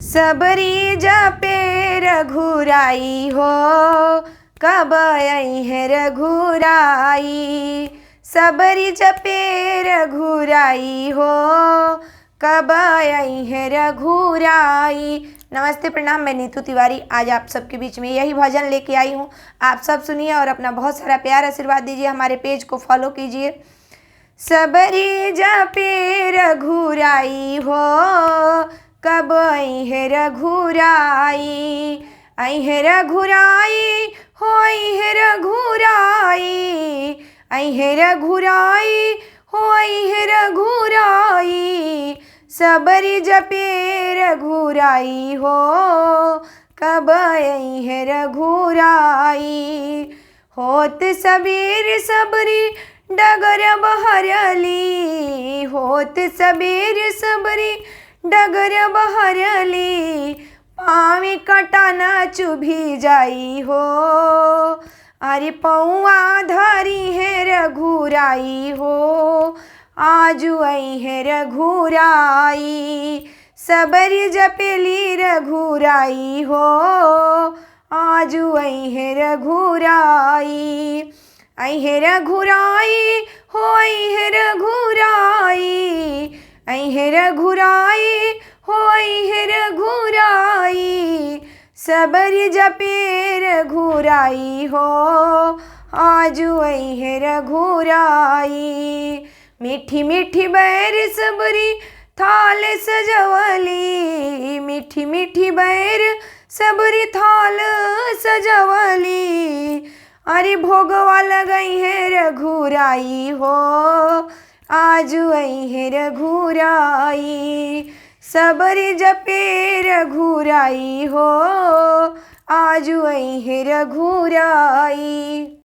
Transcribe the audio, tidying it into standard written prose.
सबरी जपे रघुराई हो, कब आई है रघुराई। सबरी जपे रघुराई हो, कब आई है रघुराई। नमस्ते प्रणाम, मैं नीतू तिवारी आज आप सबके बीच में यही भजन लेके आई हूँ। आप सब सुनिए और अपना बहुत सारा प्यार आशीर्वाद दीजिए। हमारे पेज को फॉलो कीजिए। सबरी जपे रघुराई हो, कब आई है रघुराई। आई है रघुराई हो, आई है रघुराई। आई है रघुराई हो, आई है रघुराई। सबरी जपे रघुराई हो, कब आई है रघुराई। होत सबेर सबरी डगर बहरली, होत सबेर सबरी डगर बहरली। पाँव कटाना चुभी जाई हो, अरे पौआ धरी है रघुराई हो। आजू आई है रघुराई। सबरी जपेली रघुराई हो, आजू आई है रघुराई। आई है रघुराई हो, आई है रघुराई। आई है रघुराई हो, आई है रघुराई। सबरी जपे रघुराई हो, आजू आई है रघुराई। मीठी मीठी बैर सबरी थाल सजवली, मीठी मीठी बैर सबरी थाल सजवली। अरे भोगवा लगई है रघुराई हो, आजू आई है रघुराई। सबरी जपे रघुराई हो, आजू आई है रघुराई।